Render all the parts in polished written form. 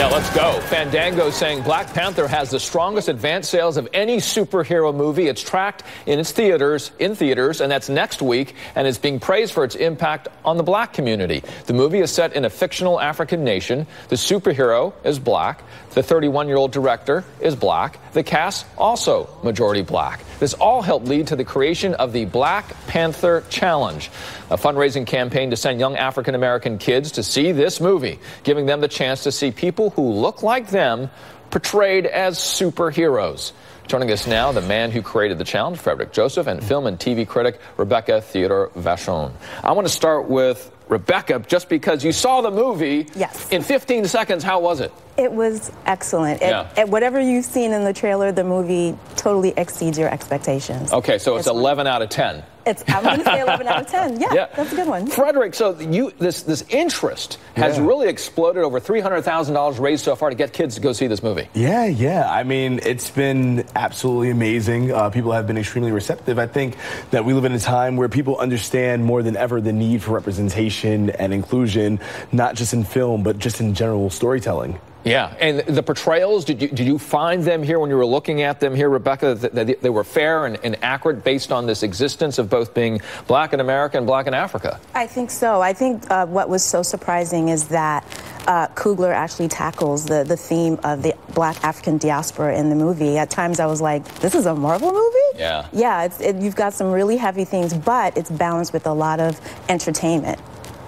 Yeah, let's go. Fandango saying Black Panther has the strongest advance sales of any superhero movie. It's tracked in theaters, and that's next week, and is being praised for its impact on the black community. The movie is set in a fictional African nation. The superhero is black. The 31-year-old director is black. The cast also majority black. This all helped lead to the creation of the Black Panther Challenge, a fundraising campaign to send young African-American kids to see this movie, giving them the chance to see people who look like them portrayed as superheroes. Joining us now, the man who created the challenge, Frederick Joseph, and film and TV critic Rebecca Theodore-Vachon. I want to start with Rebecca, just because you saw the movie. Yes. In 15 seconds, how was it? It was excellent. Yeah. Whatever you've seen in the trailer, the movie totally exceeds your expectations. Okay, so it's 11 out of 10. I'm going to say 11 out of 10. Yeah, that's a good one. Frederick, so this interest has really exploded. Over $300,000 raised so far to get kids to go see this movie. Yeah. I mean, it's been absolutely amazing. People have been extremely receptive. I think that we live in a time where people understand more than ever the need for representation and inclusion, not just in film, but just in general storytelling. Yeah, and the portrayals, did you find them here when you were looking at them here, Rebecca, that they were fair and accurate based on this existence of both being black in America and black in Africa? I think so. I think what was so surprising is that Coogler actually tackles the theme of the black African diaspora in the movie. At times I was like, this is a Marvel movie? Yeah. Yeah, you've got some really heavy themes, but it's balanced with a lot of entertainment.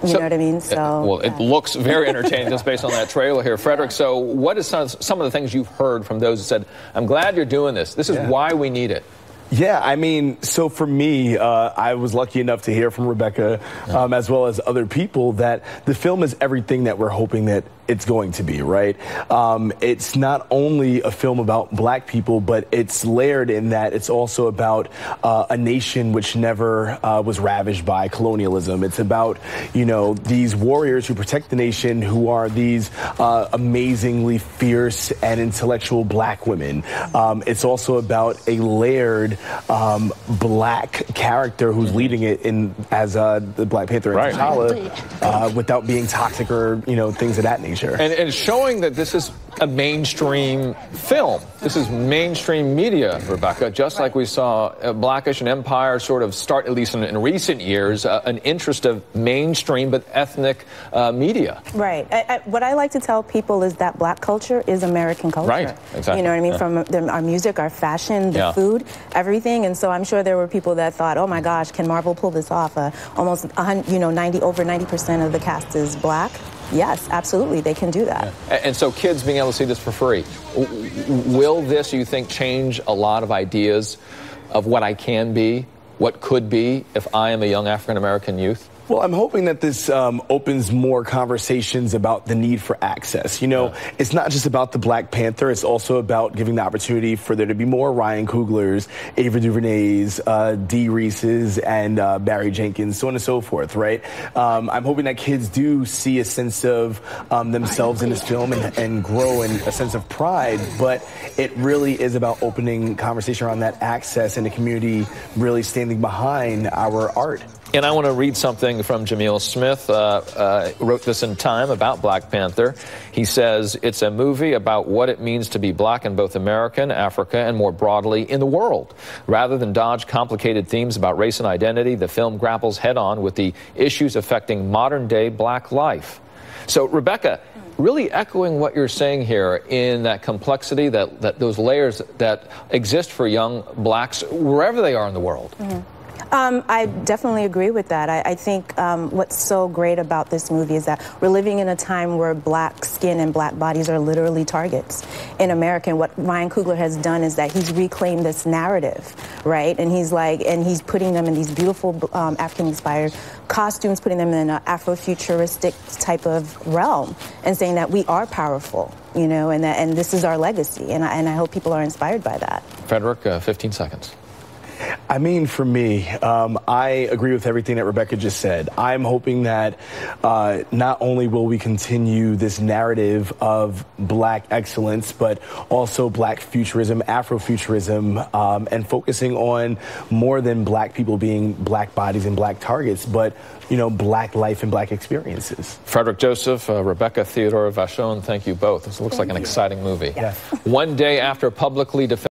You know what I mean? So, it looks very entertaining just based on that trailer here. Frederick, so what is some of the things you've heard from those who said, I'm glad you're doing this. This is why we need it. Yeah, I mean, so for me, I was lucky enough to hear from Rebecca, as well as other people, that the film is everything that we're hoping that it's going to be, right? It's not only a film about black people, but it's layered in that it's also about a nation which never was ravaged by colonialism. It's about, these warriors who protect the nation, who are these amazingly fierce and intellectual black women. It's also about a layered black character who's leading it as the Black Panther and T'Challa, without being toxic or, things of that nature. And showing that this is a mainstream film. This is mainstream media, Rebecca, just like we saw Blackish and Empire sort of start, at least in recent years, an interest of mainstream but ethnic media. Right. What I like to tell people is that black culture is American culture. Right, exactly. You know what I mean? From our music, our fashion, the food, everything. And so I'm sure there were people that thought, oh my gosh, can Marvel pull this off? Almost, over 90% of the cast is black. Yes, absolutely, they can do that. Yeah. And so kids being able to see this for free, will this, you think, change a lot of ideas of what I can be, what could be, if I am a young African-American youth? Well, I'm hoping that this opens more conversations about the need for access. It's not just about the Black Panther. It's also about giving the opportunity for there to be more Ryan Cooglers, Ava DuVernays, Dee Reeses, and Barry Jenkins, so on and so forth, right? I'm hoping that kids do see a sense of themselves in this film and grow in a sense of pride, but it really is about opening conversation around that access and the community really standing behind our art. And I want to read something from Jamil Smith, wrote this in Time about Black Panther. He says, it's a movie about what it means to be black in both America and Africa, and more broadly in the world. Rather than dodge complicated themes about race and identity, the film grapples head-on with the issues affecting modern-day black life. So, Rebecca, really echoing what you're saying here in that complexity, that those layers that exist for young blacks wherever they are in the world. I definitely agree with that. I think what's so great about this movie is that we're living in a time where black skin and black bodies are literally targets in America. And what Ryan Coogler has done is that he's reclaimed this narrative, right? And he's putting them in these beautiful African-inspired costumes, putting them in an Afrofuturistic type of realm, and saying that we are powerful, and this is our legacy. And I hope people are inspired by that. Frederick, 15 seconds. I mean, for me, I agree with everything that Rebecca just said. I'm hoping that not only will we continue this narrative of black excellence, but also black futurism, Afrofuturism, and focusing on more than black people being black bodies and black targets, but, you know, black life and black experiences. Frederick Joseph, Rebecca, Theodore-Vachon, thank you both. This looks like an exciting movie. Yes. One day after publicly defending